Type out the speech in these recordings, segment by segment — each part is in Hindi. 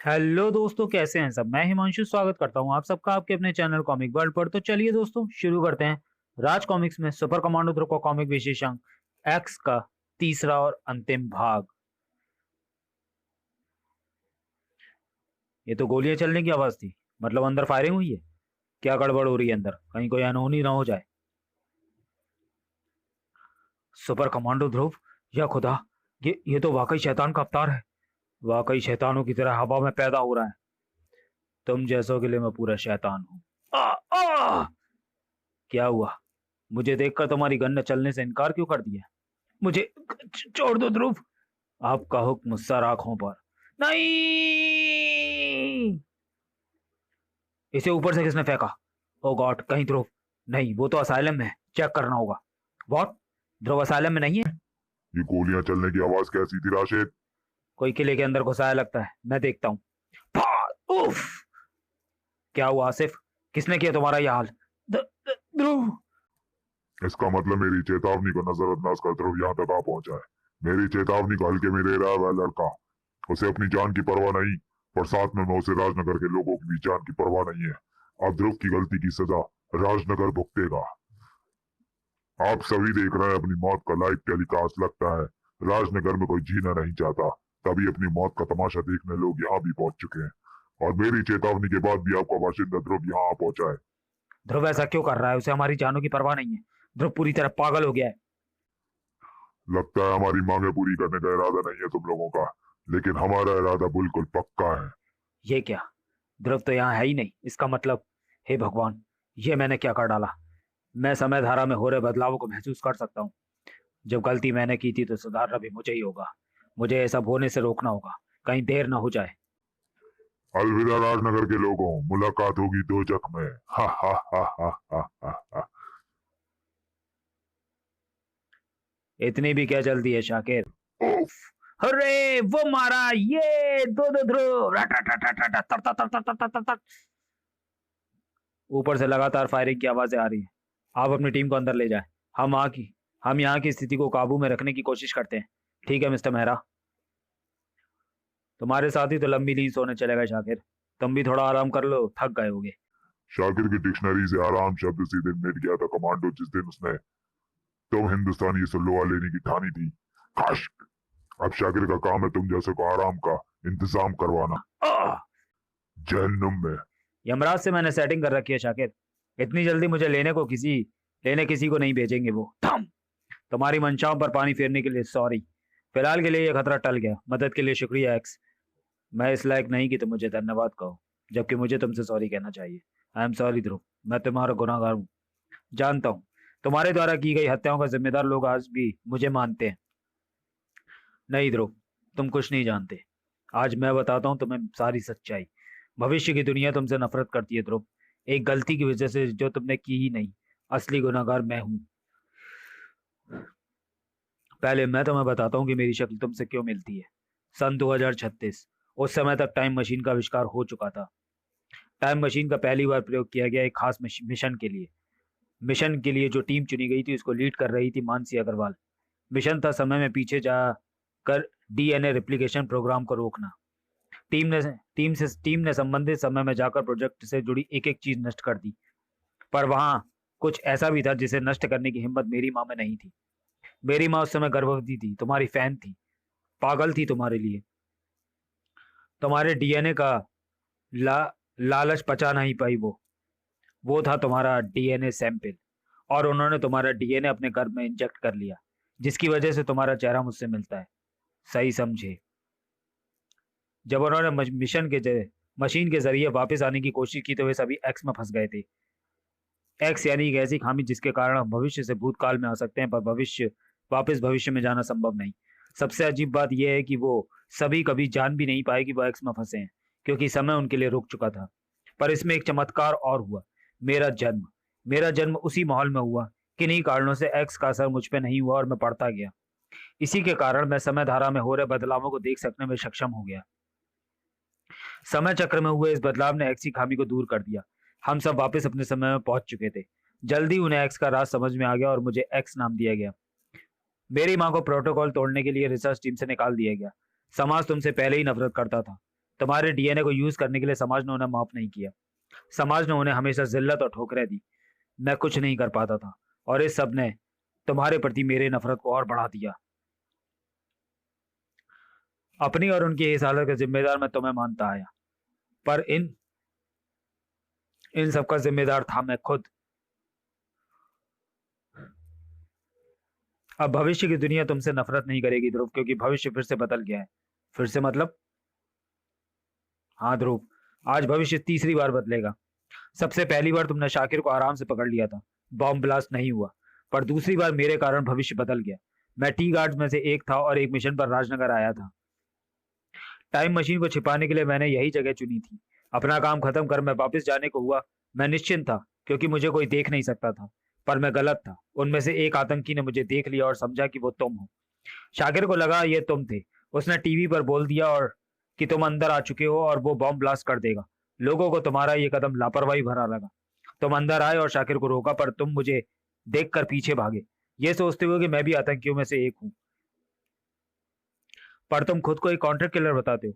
हेलो दोस्तों, कैसे हैं सब। मैं हिमांशु स्वागत करता हूं आप सबका आपके अपने चैनल कॉमिक वर्ल्ड पर। तो चलिए दोस्तों शुरू करते हैं। राज कॉमिक्स में सुपर कमांडो ध्रुव का कॉमिक विशेषांक एक्स का तीसरा और अंतिम भाग। ये तो गोलियां चलने की आवाज थी, मतलब अंदर फायरिंग हुई है। क्या गड़बड़ हो रही है अंदर, कहीं कोई अनहोनी ना हो जाए। सुपर कमांडो ध्रुव, या खुदा, ये तो वाकई शैतान का अवतार है। वाकई शैतानों की तरह हवा में पैदा हो रहा है। तुम जैसों के लिए मैं पूरा शैतान हूँ। आ, आ! क्या हुआ? मुझे देखकर तुम्हारी गन ने चलने से इनकार क्यों कर दिया? मुझे छोड़ दो ध्रुव। आपका हुक्म मुझसे आंखों पर। नहीं, इसे ऊपर से किसने फेंका? ओ गॉड, कहीं ध्रुव नहीं, वो तो असाइलम में है, चेक करना होगा। व्हाट? ध्रुव असाइलम में नहीं है? ये गोलियां चलने की आवाज कैसी थी राशिद? कोई किले के अंदर घुसाया लगता है, मैं देखता हूँ। उफ! क्या हुआ आसिफ? किसने किया तुम्हारा यह हाल? ध्रुव। इसका मतलब मेरी चेतावनी को नजरअंदाज कर ध्रुव यहाँ तक आ पहुंचा है। मेरी चेतावनी को हल्के में ले रहा है वह लड़का। उसे अपनी जान की परवाह नहीं, और साथ में उसे राजनगर के लोगों की भी जान की परवाह नहीं है। अब ध्रुव की गलती की सजा राजनगर भुगतेगा। आप सभी देख रहे हैं अपनी मौत का लाइव टेलीकास्ट। लगता है राजनगर में कोई जीना नहीं चाहता, तभी अपनी मौत का तमाशा देखने लोग यहाँ भी पहुंच चुके हैं। और मेरी चेतावनी के बाद भी आपका बाशिंदा ध्रुव यहाँ आ पहुंचा है। ध्रुव ऐसा क्यों कर रहा है? उसे हमारी जानों की परवाह नहीं है। ध्रुव पूरी तरह पागल हो गया है। लगता है हमारी मांगे पूरी करने का इरादा नहीं है तुम लोगों का, लेकिन हमारा इरादा बिल्कुल पक्का है। ये क्या? ध्रुव तो यहाँ है ही नहीं, इसका मतलब, हे भगवान, ये मैंने क्या कर डाला? मैं समय धारा में हो रहे बदलावों को महसूस कर सकता हूँ। जब गलती मैंने की थी तो सुधारना भी मुझे ही होगा। मुझे ये सब होने से रोकना होगा, कहीं देर ना हो जाए। अलविदा राजनगर के लोगों, मुलाकात होगी दोजख में। हा हा हा हा हा हा हा। इतनी भी क्या जल्दी है शाकिर? उफ! अरे वो मारा, ये दो दो ध्रुव, रटाटाटाटा, तर तर तर तर तर तर तर। ऊपर से लगातार फायरिंग की आवाजें आ रही हैं। आप अपनी टीम को अंदर ले जाएं। हम यहाँ की स्थिति को काबू में रखने की कोशिश करते हैं। ठीक है मिस्टर मेहरा। तुम्हारे साथ ही तो लंबी लीज होने चलेगा शाकिर। तुम भी थोड़ा आराम कर लो, थक गए होगे। शाकिर की डिक्शनरी से आराम शब्द सीधे मिट गया था कमांडो जिस दिन उसने तुम हिंदुस्तानी सुल्लुआ लेने की ठानी थी। खाश। अब शाकिर का काम है तुम जैसे को आराम का इंतजाम करवाना। आह! जहन्नुम में। यमराज से मैंने सेटिंग कर रखी है शाकिर। इतनी जल्दी मुझे लेने किसी को नहीं भेजेंगे वो। थम! तुम्हारी मंशाओं पर पानी फेरने के लिए सॉरी। फिलहाल के लिए यह खतरा टल गया। मदद के लिए शुक्रिया एक्स। मैं इस लायक नहीं कि तुम मुझे धन्यवाद कहो, जबकि मुझे तुमसे सॉरी कहना चाहिए। आई एम सॉरी ध्रुव, मैं तुम्हारा गुनाहगार हूँ। जानता हूँ तुम्हारे द्वारा की गई हत्याओं का जिम्मेदार लोग आज भी मुझे मानते हैं। नहीं ध्रुव, तुम कुछ नहीं जानते। आज मैं बताता हूँ तुम्हें सारी सच्चाई। भविष्य की दुनिया तुमसे नफरत करती है ध्रुव, एक गलती की वजह से जो तुमने की ही नहीं। असली गुनाहगार मैं हूँ। पहले मैं तुम्हें बताता हूँ कि मेरी शक्ल तुमसे क्यों मिलती है। सन 2036, उस समय तक टाइम मशीन का आविष्कार हो चुका था। टाइम मशीन का पहली बार प्रयोग किया गया एक खास मिशन के लिए जो टीम चुनी गई थी उसको लीड कर रही थी मानसी अग्रवाल। मिशन था समय में पीछे जाकर डीएनए रेप्लिकेशन प्रोग्राम को रोकना। टीम ने संबंधित समय में जाकर प्रोजेक्ट से जुड़ी एक एक चीज नष्ट कर दी। पर वहां कुछ ऐसा भी था जिसे नष्ट करने की हिम्मत मेरी माँ में नहीं थी। मेरी माँ उस समय गर्भवती थी, तुम्हारी फैन थी, पागल थी तुम्हारे लिए। तुम्हारे डीएनए का ला, लालच पचा नहीं पाई वो था तुम्हारा डीएनए सैंपल। और उन्होंने तुम्हारा डीएनए अपने गर्भ में इंजेक्ट कर लिया, जिसकी वजह से तुम्हारा चेहरा मुझसे मिलता है। सही समझे? जब उन्होंने मशीन के जरिए वापस आने की कोशिश की तो वे सभी एक्स में फंस गए थे। एक्स यानी एक ऐसी खामी जिसके कारण हम भविष्य से भूतकाल में आ सकते हैं, पर भविष्य में जाना संभव नहीं। सबसे अजीब बात यह है कि वो सभी कभी जान भी नहीं पाए कि वो एक्स में फंसे हैं, क्योंकि समय उनके लिए रुक चुका था। पर इसमें एक चमत्कार और हुआ। मेरा जन्म मेरा जन्म उसी माहौल में हुआ। किन्हीं कारणों से एक्स का असर मुझ पे नहीं हुआ और मैं पढ़ता गया। इसी के कारण मैं समय धारा में हो रहे बदलावों को देख सकने में सक्षम हो गया। समय चक्र में हुए इस बदलाव ने एक्स की खामी को दूर कर दिया। हम सब वापस अपने समय में पहुंच चुके थे। जल्दी उन्हें एक्स का राज समझ में आ गया और मुझे एक्स नाम दिया गया। मेरी माँ को प्रोटोकॉल तोड़ने के लिए रिसर्च टीम से निकाल दिया गया। समाज तुमसे पहले ही नफरत करता था। तुम्हारे डीएनए को यूज करने के लिए समाज ने उन्हें माफ नहीं किया। समाज ने उन्हें हमेशा जिल्लत और ठोकरें दी। मैं कुछ नहीं कर पाता था और इस सब ने तुम्हारे प्रति मेरी नफरत को और बढ़ा दिया। अपनी और उनकी इस हालत का जिम्मेदार मैं तुम्हें मानता आया, पर इन इन सब का जिम्मेदार था मैं खुद। अब भविष्य की दुनिया तुमसे नफरत नहीं करेगी ध्रुव, क्योंकि भविष्य फिर से बदल गया है। फिर से मतलब? हाँ ध्रुव, आज भविष्य तीसरी बार बदलेगा। सबसे पहली बार तुमने शाकिर को आराम से पकड़ लिया था, बॉम्ब ब्लास्ट नहीं हुआ। पर दूसरी बार मेरे कारण भविष्य बदल गया। मैं टी गार्ड्स में से एक था और एक मिशन पर राजनगर आया था। टाइम मशीन को छिपाने के लिए मैंने यही जगह चुनी थी। अपना काम खत्म कर मैं वापस जाने को हुआ। मैं निश्चिंत था क्योंकि मुझे कोई देख नहीं सकता था, पर मैं गलत था। उनमें से एक आतंकी ने मुझे देख लिया और समझा कि वो तुम हो। शाकिर को लगा ये तुम थे। उसने टीवी पर बोल दिया और कि तुम अंदर आ चुके हो और वो बॉम्ब ब्लास्ट कर देगा। लोगों को तुम्हारा ये कदम लापरवाही भरा लगा। तुम अंदर आए और शाकिर को रोका, पर तुम मुझे देखकर पीछे भागे, ये सोचते हुए कि मैं भी आतंकियों में से एक हूं। पर तुम खुद को एक कॉन्ट्रैक्ट किलर बताते हो।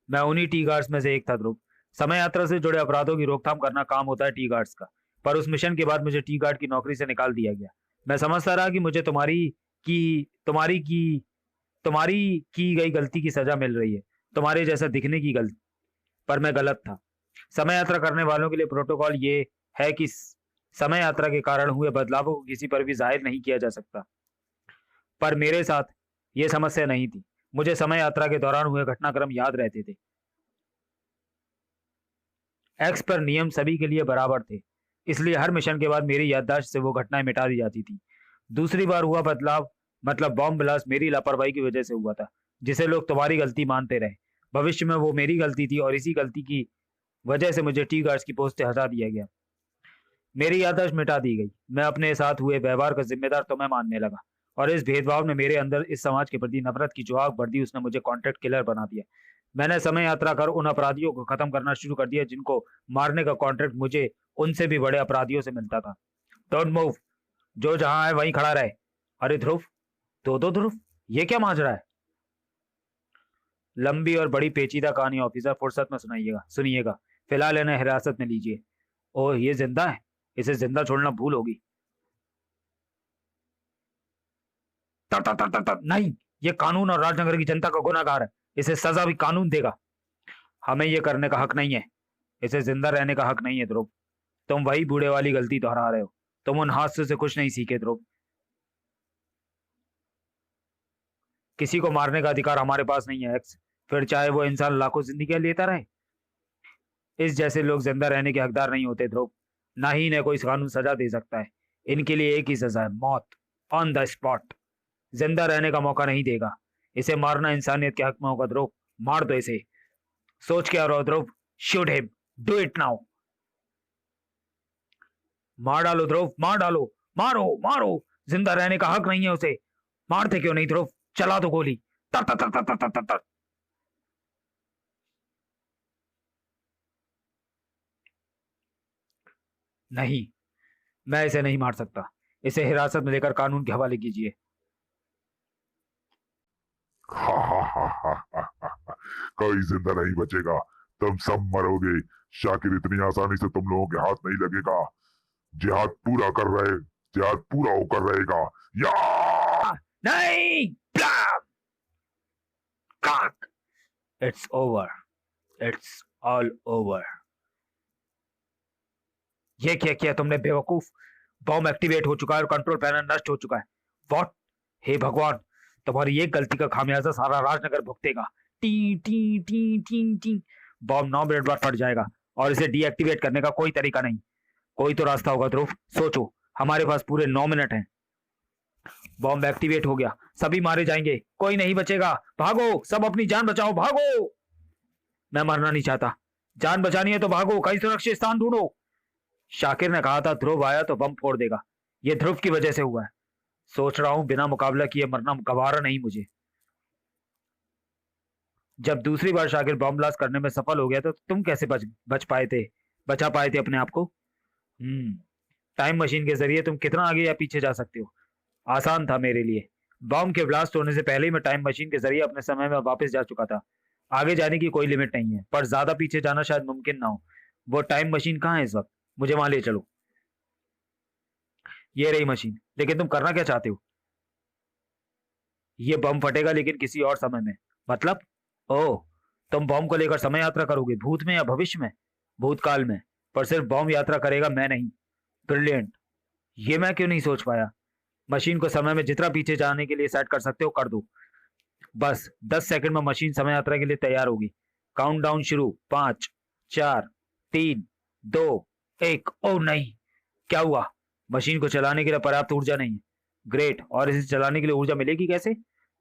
मैं उन्हीं टी गार्ड्स में से एक था ध्रुव। समय यात्रा से जुड़े अपराधों की रोकथाम करना काम होता है टी गार्ड्स का। पर उस मिशन के बाद मुझे टी गार्ड की नौकरी से निकाल दिया गया। मैं समझता रहा कि मुझे की तुम्हारी की गई गलती की सजा मिल रही है, तुम्हारे जैसा दिखने की गलती। पर मैं गलत था। समय यात्रा करने वालों के लिए प्रोटोकॉल ये है कि समय यात्रा के कारण हुए बदलावों को किसी पर भी जाहिर नहीं किया जा सकता। पर मेरे साथ ये समस्या नहीं थी। मुझे समय यात्रा के दौरान हुए घटनाक्रम याद रहते थे। एक्स पर नियम सभी के लिए बराबर थे, इसलिए हर मिशन के बाद मेरी याददाश्त से वो घटनाएं मिटा दी जाती थी। दूसरी बार हुआ बदलाव मतलब बॉम्ब ब्लास्ट मेरी लापरवाही की वजह से हुआ था, जिसे लोग तुम्हारी गलती मानते रहे। भविष्य में वो मेरी गलती थी और इसी गलती की वजह से मुझे टी गार्ड्स की पोस्ट से हटा दिया गया। मेरी याददाश्त मिटा दी गई। मैं अपने साथ हुए व्यवहार का जिम्मेदार तुम्हें मानने लगा और इस भेदभाव ने मेरे अंदर इस समाज के प्रति नफरत की जो आग भर दी, उसने मुझे कॉन्ट्रैक्ट किलर बना दिया। मैंने समय यात्रा कर उन अपराधियों को खत्म करना शुरू कर दिया जिनको मारने का कॉन्ट्रैक्ट मुझे उनसे भी बड़े अपराधियों से मिलता था। डोंट मूव, जो जहां है वहीं खड़ा रहे। अरे ध्रुव, दो ध्रुव, ये क्या माजरा है? लंबी और बड़ी पेचीदा कहानी ऑफिसर, फुर्सत में सुनिएगा। फिलहाल इन्हें हिरासत में लीजिए। ओह, ये जिंदा है। इसे जिंदा छोड़ना भूल होगी। नहीं, ये कानून और राजनगर की जनता का गुनाहगार है। इसे सजा भी कानून देगा। हमें ये करने का हक नहीं है। इसे जिंदा रहने का हक नहीं है ध्रुव। तुम वही बूढ़े वाली गलती दोहरा रहे हो। तुम उन हादसों से कुछ नहीं सीखे ध्रुव। किसी को मारने का अधिकार हमारे पास नहीं है एक्स, फिर चाहे वो इंसान लाखों जिंदगियां लेता रहे। इस जैसे लोग जिंदा रहने के हकदार नहीं होते ध्रुव। ना ही इन्हें कोई कानून सजा दे सकता है। इनके लिए एक ही सजा है, मौत ऑन द स्पॉट। जिंदा रहने का मौका नहीं देगा। इसे मारना इंसानियत के हक में होगा ध्रुव। मार दो इसे। सोच क्या रहो Dhruv? Shoot him, do it now. मार डालो ध्रुव, मार डालो। मारो मारो, जिंदा रहने का हक नहीं है उसे। मारते क्यों नहीं ध्रुव? चला दो गोली। तर तर तर तर तर तर तर। नहीं, मैं इसे नहीं मार सकता। इसे हिरासत में लेकर कानून के हवाले कीजिए। कोई जिंदा नहीं बचेगा। तुम सब मरोगे। शाकिर इतनी आसानी से तुम लोगों के हाथ नहीं लगेगा। जिहाद पूरा होकर रहेगा। या नहीं, it's over, it's all over. ये क्या किया तुमने बेवकूफ? बॉम्ब एक्टिवेट हो चुका है और कंट्रोल पैनल नष्ट हो चुका है। व्हाट? हे भगवान, तुम्हारी एक गलती का खामियाजा सारा राजनगर भुगतेगा। टी टी टी टी टी। बॉम्ब 9 मिनट बाद फट जाएगा और इसे डीएक्टिवेट करने का कोई तरीका नहीं। कोई तो रास्ता होगा ध्रुव, सोचो। हमारे पास पूरे 9 मिनट हैं। बॉम्ब एक्टिवेट हो गया, सभी मारे जाएंगे, कोई नहीं बचेगा। भागो, सब अपनी जान बचाओ, भागो। मैं मरना नहीं चाहता। जान बचानी है तो भागो, कहीं सुरक्षित स्थान ढूंढो। शाकिर ने कहा था ध्रुव आया तो बम फोड़ देगा। ये ध्रुव की वजह से हुआ है। सोच रहा हूं बिना मुकाबला किए मरना गवारा नहीं मुझे। जब दूसरी बार शाकिर बॉम्ब ब्लास्ट करने में सफल हो गया तो तुम कैसे बचा पाए थे अपने आप को? टाइम मशीन के जरिए तुम कितना आगे या पीछे जा सकते हो? आसान था मेरे लिए। बॉम्ब के ब्लास्ट होने से पहले ही मैं टाइम मशीन के जरिए अपने समय में वापस जा चुका था। आगे जाने की कोई लिमिट नहीं है, पर ज्यादा पीछे जाना शायद मुमकिन ना हो। वो टाइम मशीन कहाँ है इस वक्त? मुझे वहां ले चलो। ये रही मशीन, लेकिन तुम करना क्या चाहते हो? ये बम फटेगा लेकिन किसी और समय में। मतलब? ओह, तुम बॉम्ब को लेकर समय यात्रा करोगे, भूत में या भविष्य में? भूतकाल में। पर सिर्फ बॉम्ब यात्रा करेगा, मैं नहीं। ब्रिलियंट। ये मैं क्यों नहीं सोच पाया। मशीन को समय में जितना पीछे जाने के लिए सेट कर सकते हो कर दो। बस 10 सेकंड में मशीन समय यात्रा के लिए तैयार होगी। काउंटडाउन शुरू। 5, 4, 3, 2, 1। ओ नहीं, क्या हुआ? मशीन को चलाने के लिए पर्याप्त ऊर्जा नहीं है। ग्रेट, और इसे चलाने के लिए ऊर्जा मिलेगी कैसे?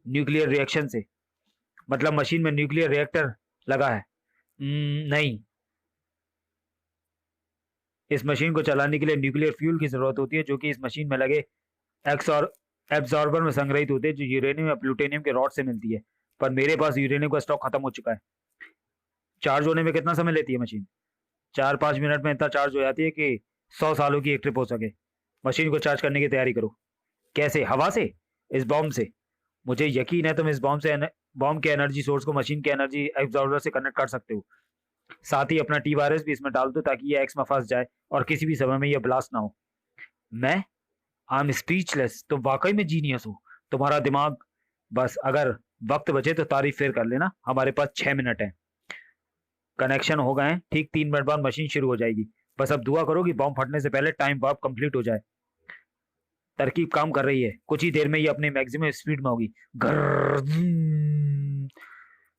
न्यूक्लियर रिएक्शन से। मतलब मशीन में न्यूक्लियर रिएक्टर लगा है? नहीं, इस मशीन को चलाने के लिए न्यूक्लियर फ्यूल की जरूरत होती है, जो कि इस मशीन में लगे एक्स और एब्जॉर्बर में संग्रहित होते हैं, जो यूरेनियम या प्लूटोनियम के रॉड से मिलती है। पर मेरे पास यूरेनियम का स्टॉक खत्म हो चुका है। चार्ज होने में कितना समय लेती है मशीन? 4-5 मिनट में इतना चार्ज हो जाती है कि 100 सालों की एक ट्रिप हो सके। मशीन को चार्ज करने की तैयारी करो। कैसे? हवा से? इस बॉम्ब से? मुझे यकीन है तुम इस बॉम्ब के एनर्जी सोर्स को मशीन के एनर्जी एब्जॉर्बर से कनेक्ट कर सकते हो। साथ ही अपना टी वायरस भी इसमें डाल दो ताकि ये एक्स में फंस जाए और किसी भी समय में ये ब्लास्ट ना हो। मैं आई एम स्पीचलेस। तुम वाकई में जीनियस हो। तुम्हारा दिमाग। बस अगर वक्त बचे तो तारीफ फिर कर लेना। हमारे पास 6 मिनट है। कनेक्शन हो गए हैं। ठीक 3 मिनट बाद मशीन शुरू हो जाएगी। बस अब दुआ करो कि बॉम्ब फटने से पहले टाइम वार्प कंप्लीट हो जाए। तरकीब काम कर रही है। कुछ ही देर में ये अपने मैक्सिमम स्पीड में होगी। घर।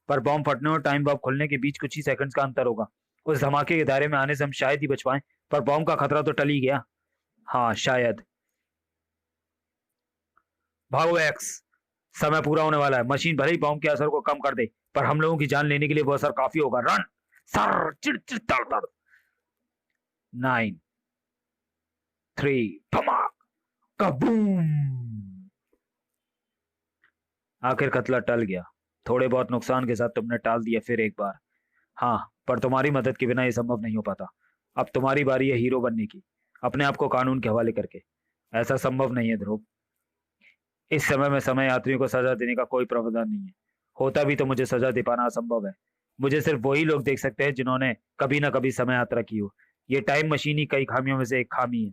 पर बॉम्ब फटने और टाइम बॉम्ब खुलने के बीच कुछ ही सेकंड्स का अंतर होगा। उस धमाके के दायरे में आने से हम शायद ही बच पाए, पर बॉम्ब का खतरा तो टल ही गया। हाँ शायद। भागो एक्स, समय पूरा होने वाला है। मशीन भले ही बॉम्ब के असर को कम कर दे, पर हम लोगों की जान लेने के लिए वो असर काफी होगा। रन। सर चिड़ चिड़ तड़ तड़। 9, 3, धमाक, कबूम। आखिर खतरा टल गया। थोड़े बहुत नुकसान के साथ तुमने टाल दिया फिर एक बार। हाँ, पर तुम्हारी मदद के बिना यह संभव नहीं हो पाता। अब तुम्हारी बारी है हीरो बनने की, अपने आप को कानून के हवाले करके। ऐसा संभव नहीं है ध्रुव। इस समय में समय यात्रियों को सजा देने का कोई प्रावधान नहीं है। होता भी तो मुझे सजा दे पाना असंभव है। मुझे सिर्फ वही लोग देख सकते हैं जिन्होंने कभी ना कभी समय यात्रा की हो। ये टाइम मशीन ही कई खामियों में से एक खामी है।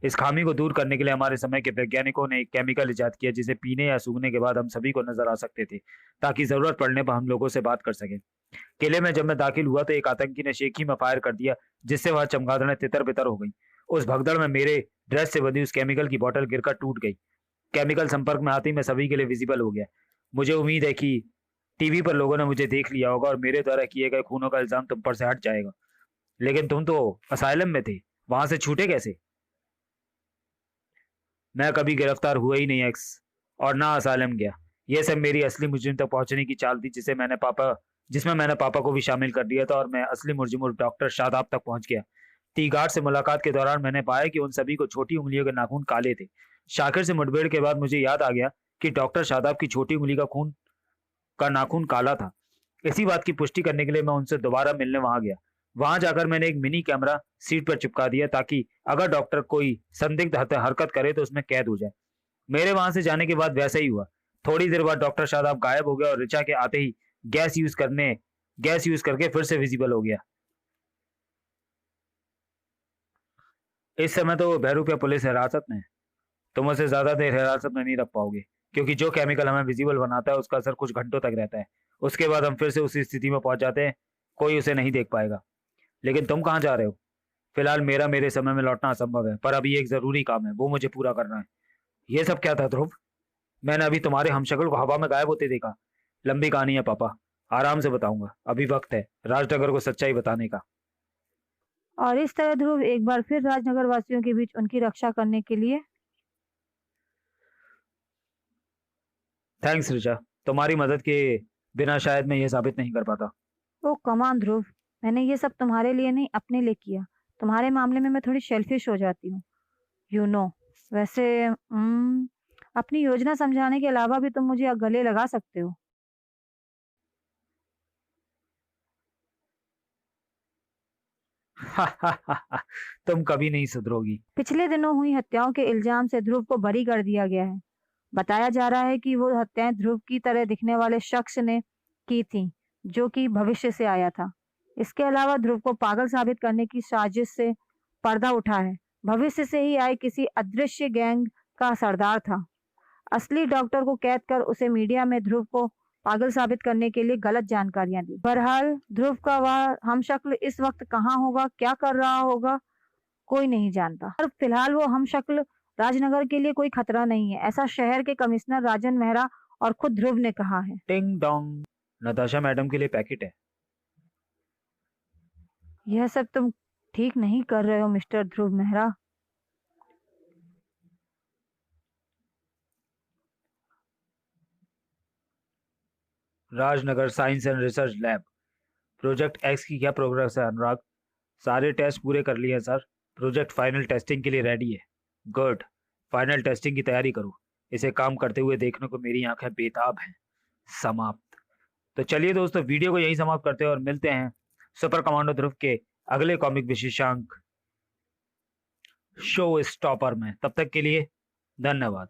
इस खामी को दूर करने के लिए हमारे समय के वैज्ञानिकों ने एक केमिकल इजाद किया, जिसे पीने या सूंघने के बाद हम सभी को नजर आ सकते थे, ताकि जरूरत पड़ने पर हम लोगों से बात कर सकें। किले में जब मैं दाखिल हुआ तो एक आतंकी ने शेखी में फायर कर दिया, जिससे वह चमगादड़ें तितर बितर हो गई। उस भगदड़ में मेरे ड्रेस से बंधी उस केमिकल की बोतल गिरकर टूट गई। केमिकल संपर्क में आते ही मैं सभी के लिए विजिबल हो गया। मुझे उम्मीद है कि टीवी पर लोगों ने मुझे देख लिया होगा और मेरे द्वारा किए गए खूनों का इल्जाम तुम पर से हट जाएगा। लेकिन तुम तो असाइलम में थे, वहां से छूटे कैसे? मैं कभी गिरफ्तार हुआ ही नहीं एक्स, और ना असाइलम गया। यह सब मेरी असली मुजरिम तक पहुंचने की चाल थी, जिसमें मैंने पापा को भी शामिल कर दिया था, और मैं असली मुजरिम डॉक्टर शादाब तक पहुंच गया। टी गार्ड से मुलाकात के दौरान मैंने पाया कि उन सभी को छोटी उंगलियों के नाखून काले थे। शाकिर से मुठभेड़ के बाद मुझे याद आ गया कि डॉक्टर शादाब की छोटी उंगली का नाखून काला था। इसी बात की पुष्टि करने के लिए मैं उनसे दोबारा मिलने वहां गया। वहां जाकर मैंने एक मिनी कैमरा सीट पर चिपका दिया, ताकि अगर डॉक्टर कोई संदिग्ध हरकत करे तो उसमें कैद हो जाए। मेरे वहां से जाने के बाद वैसा ही हुआ। थोड़ी देर बाद डॉक्टर शादाब गायब हो गया और रिचा के आते ही गैस यूज करके फिर से विजिबल हो गया। इस समय तो बहरूपिया पुलिस हिरासत में है। तुम उसे ज्यादा देर हिरासत में नहीं रख पाओगे, क्योंकि जो केमिकल हमें विजिबल बनाता है उसका असर कुछ घंटों तक रहता है। उसके बाद हम फिर से उसी स्थिति में पहुंच जाते हैं। कोई उसे नहीं देख पाएगा। लेकिन तुम कहाँ जा रहे हो? फिलहाल मेरे समय में लौटना असंभव है, पर अभी एक जरूरी काम है, वो मुझे पूरा करना है। ये सब क्या था ध्रुव? मैंने अभी तुम्हारे हमशक्ल को हवा में गायब होते देखा। लंबी कहानी है पापा, आराम से बताऊंगा। अभी वक्त है राजनगर को सच्चाई बताने का। और इस तरह ध्रुव एक बार फिर राजनगर वासियों के बीच उनकी रक्षा करने के लिए। थैंक्स ऋचा, तुम्हारी मदद के बिना शायद मैं ये साबित नहीं कर पाता। ओ कमान ध्रुव, मैंने ये सब तुम्हारे लिए नहीं अपने लिए किया। तुम्हारे मामले में मैं थोड़ी शेल्फिश हो जाती हूँ, यू नो। वैसे अपनी योजना समझाने के अलावा भी तुम मुझे गले लगा सकते हो। तुम कभी नहीं सुधरोगी। पिछले दिनों हुई हत्याओं के इल्जाम से ध्रुव को बरी कर दिया गया है। बताया जा रहा है कि वो हत्याएं ध्रुव की तरह दिखने वाले शख्स ने की थी, जो कि भविष्य से आया था। इसके अलावा ध्रुव को पागल साबित करने की साजिश से पर्दा उठा है। भविष्य से ही आए किसी अदृश्य गैंग का सरदार था। असली डॉक्टर को कैद कर उसे मीडिया में ध्रुव को पागल साबित करने के लिए गलत जानकारियां दी। बहरहाल ध्रुव का वह हमशक्ल इस वक्त कहाँ होगा, क्या कर रहा होगा, कोई नहीं जानता। और फिलहाल वो हमशक्ल राजनगर के लिए कोई खतरा नहीं है, ऐसा शहर के कमिश्नर राजन मेहरा और खुद ध्रुव ने कहा है। टिंग डोंग, नताशा मैडम के लिए पैकेट है। यह सब तुम ठीक नहीं कर रहे हो mister Dhruv Mehra. Rajnagar science and research lab, project x की क्या प्रोग्रेस है अनुराग? सारे टेस्ट पूरे कर लिए हैं सर। प्रोजेक्ट फाइनल टेस्टिंग के लिए रेडी है। गुड, फाइनल टेस्टिंग की तैयारी करो। इसे काम करते हुए देखने को मेरी आंखें बेताब हैं। समाप्त। तो चलिए दोस्तों, वीडियो को यहीं समाप्त करते हैं और मिलते हैं सुपर कमांडो ध्रुव के अगले कॉमिक विशेषांक शो स्टॉपर में। तब तक के लिए धन्यवाद।